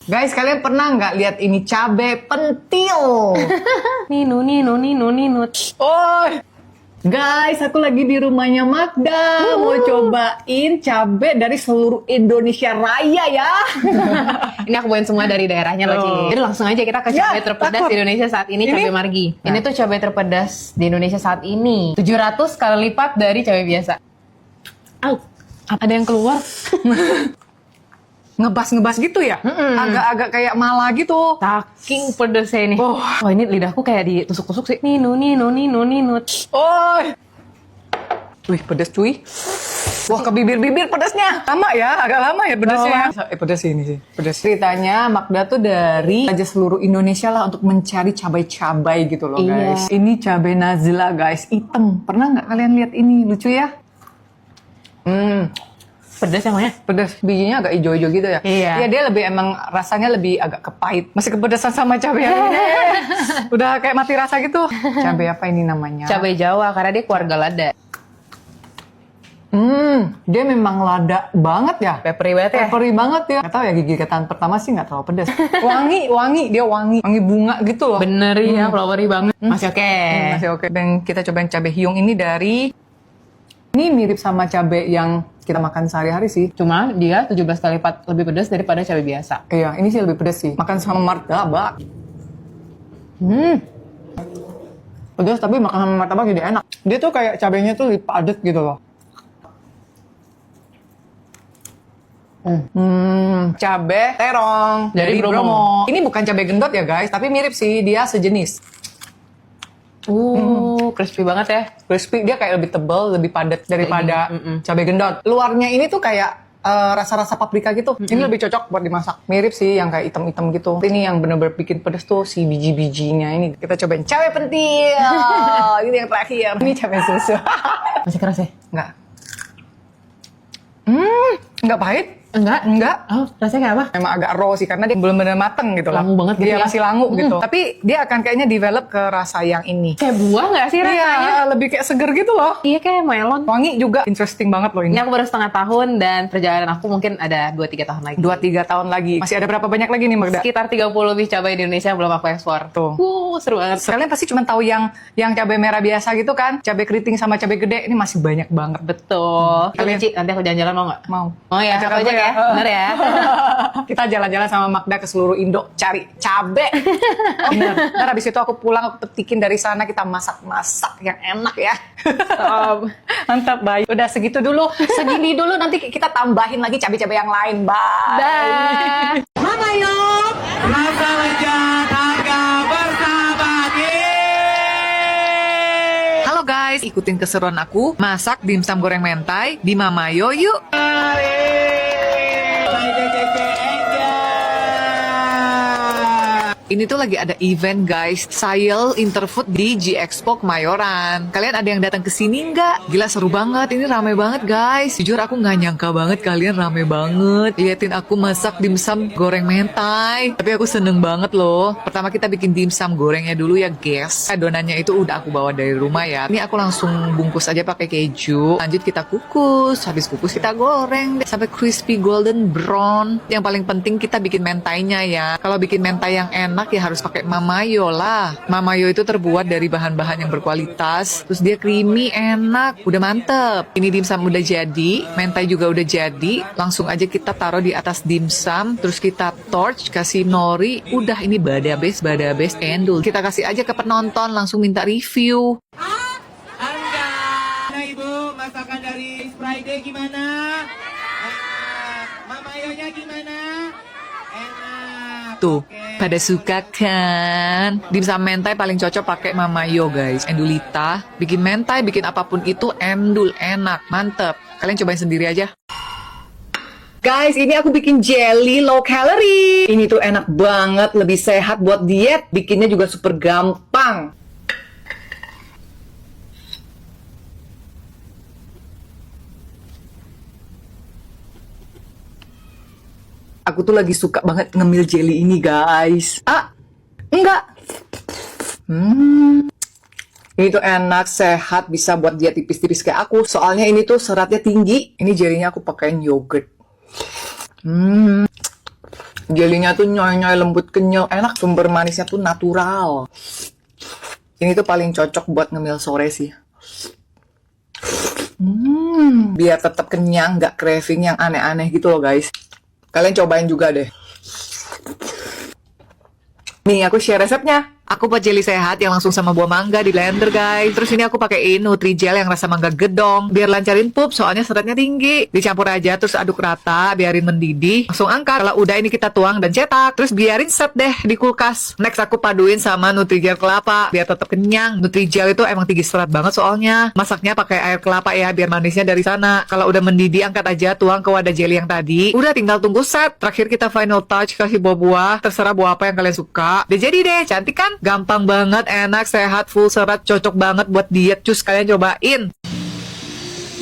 Guys, kalian pernah nggak lihat ini cabe pentil? Nino. Oh, guys, aku lagi di rumahnya Magda. Mau cobain cabe dari seluruh Indonesia Raya ya. Ini aku bawain semua dari daerahnya loh, Ci. Oh. Jadi langsung aja kita ke Ya, cabai terpedas takut. di Indonesia saat ini, Ini? cabai margi. Nah. Ini tuh cabai terpedas di Indonesia saat ini. 700 kali lipat dari cabai biasa. Au, ada yang keluar. Ngebas gitu ya? Agak-agak kayak mala gitu. Saking pedesnya ini. Oh. Wah, ini lidahku kayak ditusuk-tusuk sih. Nino. Oh. Wih, pedes cuy. Wah, ke bibir-bibir pedesnya. Lama ya, agak lama ya pedesnya. Pedes ini sih. Pedes. Ceritanya Magda tuh dari aja seluruh Indonesia lah untuk mencari cabai-cabai gitu loh, Iya. guys. Ini cabai Nazila, guys. Hitam. Pernah nggak kalian lihat ini? Lucu ya? Pedas yang mana? Pedas. Bijinya agak hijau-hijau gitu ya? Iya. Iya, dia lebih emang rasanya lebih agak kepahit. Masih kepedesan sama cabai yang ini. Udah kayak mati rasa gitu. Cabai apa ini namanya? Cabai Jawa, karena dia keluarga lada. Dia memang lada banget ya. Peppery banget ya? Peppery banget ya. Gak tau ya, gigitan pertama sih gak terlalu pedas. Wangi, dia wangi. Wangi bunga gitu loh. Bener ya, flowery banget. Masih oke. Masih oke. Dan kita cobain cabai hiung ini dari... Ini mirip sama cabai yang kita makan sehari-hari sih. Cuma dia 17 kali lipat lebih pedas daripada cabai biasa. Iya, ini sih lebih pedas sih. Makan sama martabak. Pedas tapi makan sama martabak jadi enak. Dia tuh kayak cabainya tuh lebih padat gitu loh. Cabai terong Dari Bromo. Ini bukan cabai gendot ya guys, tapi mirip sih, dia sejenis. Crispy banget ya. Crispy, dia kayak lebih tebal, lebih padat daripada cabai gendot. Luarnya ini tuh kayak rasa-rasa paprika gitu. Ini lebih cocok buat dimasak. Mirip sih yang kayak hitam-hitam gitu. Ini yang bener-bener bikin pedes tuh si biji-bijinya ini. Kita cobain cabai pentil. Ini yang terakhir. Ini cabai susu. Masih keras ya? Enggak. Enggak pahit. Enggak. Oh, rasanya kayak apa? Memang agak raw sih karena dia belum benar mateng gitu lah. Langu banget gitu Dia ya. masih langu gitu. Tapi dia akan kayaknya develop ke rasa yang ini. Kayak buah nggak sih rasanya? Iya, lebih kayak seger gitu loh. Iya, kayak melon. Wangi juga interesting banget loh Ini ini. aku baru setengah tahun dan perjalanan aku mungkin ada 2-3 tahun lagi. 2-3 tahun lagi. Masih ada berapa banyak lagi nih Magda? Sekitar 30 lebih cabai di Indonesia yang belum aku ekspor. Tuh. Seru banget. Kalian pasti cuma tahu yang cabai merah biasa gitu kan? Cabai keriting sama cabai gede ini masih banyak banget. Betul. Kalian- Ci, nanti aku jalan-jalan mau nggak? Mau. Oh ya, Ajak aku aku ajak ya. Bener ya. Kita jalan-jalan sama Magda ke seluruh Indo cari cabe. Bener. Ntar habis itu aku pulang, aku petikin dari sana, kita masak-masak yang enak ya. Mantap, Bay. Udah segitu dulu. Segini dulu, nanti kita tambahin lagi cabai-cabai yang lain. Bye. Dah. Mama yuk. Rasa lezat harga bersahabat. Halo guys, ikutin keseruan aku masak dimsum goreng mentai di Mamayo yuk. Ini tuh lagi ada event guys, Sayel Interfood di G-Expo Kemayoran. Kalian ada yang datang ke sini nggak? Gila seru banget, ini rame banget guys. Jujur aku nggak nyangka banget kalian rame banget. Liatin aku masak dimsum goreng mentai. Tapi aku seneng banget loh. Pertama kita bikin dimsum gorengnya dulu ya guys. Adonannya itu udah aku bawa dari rumah ya. Ini aku langsung bungkus aja pakai keju. Lanjut kita kukus. Habis kukus kita goreng deh sampai crispy golden brown. Yang paling penting kita bikin mentainya ya. Kalau bikin mentai yang enak ya harus pakai mamayo lah. Mamayo itu terbuat dari bahan-bahan yang berkualitas. Terus dia creamy, enak. Udah mantep. Ini dimsum udah jadi. Mentai juga udah jadi. Langsung aja kita taruh di atas dimsum. Terus kita torch, kasih nori. Udah ini badabes endul. Kita kasih aja ke penonton. Langsung minta review. Anda, Ibu, masakan dari Friday gimana? Enak. Mama Yonya gimana? Enak. Tuh, Oke. pada suka kan? Dimsum mentai paling cocok pakai mamayo guys. Endulita, bikin mentai, bikin apapun itu endul, enak, mantep. Kalian cobain sendiri aja. Guys, ini aku bikin jelly low calorie. Ini tuh enak banget, lebih sehat buat diet. Bikinnya juga super gampang. Aku tuh lagi suka banget ngemil jelly ini, guys. Enggak. Ini tuh enak, sehat, bisa buat diet tipis-tipis kayak aku. Soalnya ini tuh seratnya tinggi. Ini jelly-nya aku pakein yogurt. Jelinya tuh nyoy-nyoy, lembut, kenyal, enak. Sumber manisnya tuh natural. Ini tuh paling cocok buat ngemil sore sih. Biar tetap kenyang, nggak craving yang aneh-aneh gitu loh guys. Kalian cobain juga deh. Nih, aku share resepnya. Aku buat jelly sehat yang langsung sama buah mangga di blender guys. Terus ini aku pakein Nutrijel yang rasa mangga gedong biar lancarin pup, soalnya seratnya tinggi. Dicampur aja terus aduk rata, biarin mendidih. Langsung angkat. Kalau udah ini kita tuang dan cetak. Terus biarin set deh di kulkas. Next aku paduin sama Nutrijel kelapa biar tetap kenyang. Nutrijel itu emang tinggi serat banget soalnya. Masaknya pakai air kelapa ya biar manisnya dari sana. Kalau udah mendidih angkat aja, tuang ke wadah jelly yang tadi. Udah tinggal tunggu set. Terakhir kita final touch kasih buah-buah. Terserah buah apa yang kalian suka. Udah jadi deh, cantik kan? Gampang banget, enak, sehat, full serat, cocok banget buat diet. Cus, kalian cobain.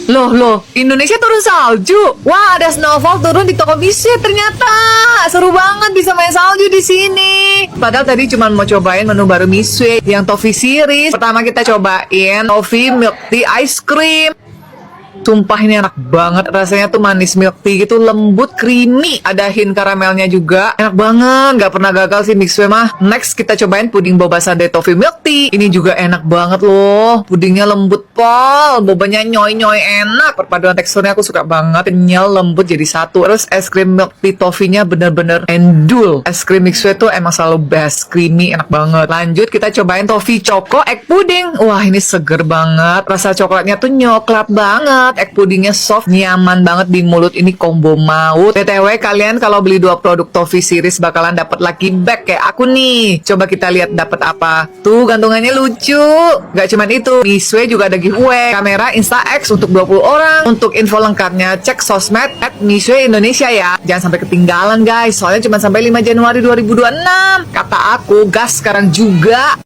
Loh, Indonesia turun salju. Wah, ada snowfall turun di toko biskuit ternyata. Seru banget bisa main salju di sini. Padahal tadi cuma mau cobain menu baru Misue yang toffee series. Pertama kita cobain toffee milk tea ice cream. Sumpah ini enak banget, rasanya tuh manis milk tea gitu, lembut, creamy, ada hint karamelnya juga, enak banget, gak pernah gagal sih Mixue mah. Next kita cobain puding boba sundae toffee milk tea, ini juga enak banget loh, pudingnya lembut pol, bobanya nyoy-nyoy enak, perpaduan teksturnya aku suka banget, kenyal, lembut jadi satu. Terus es krim milk tea toffee-nya bener-bener endul, es krim Mixue tuh emang selalu best, creamy, enak banget. Lanjut kita cobain toffee choco egg pudding, wah ini seger banget, rasa coklatnya tuh nyoklat banget. Egg pudingnya soft, nyaman banget di mulut, ini combo maut. BTW kalian kalau beli 2 produk toffee series bakalan dapat lucky bag kayak aku nih. Coba kita lihat dapat apa. Tuh gantungannya lucu. Gak cuman itu, Misue juga ada giveaway kamera Insta-X untuk 20 orang. Untuk info lengkapnya cek sosmed @Misue Indonesia ya. Jangan sampai ketinggalan guys, soalnya cuma sampai 5 Januari 2026. Kata aku gas sekarang juga.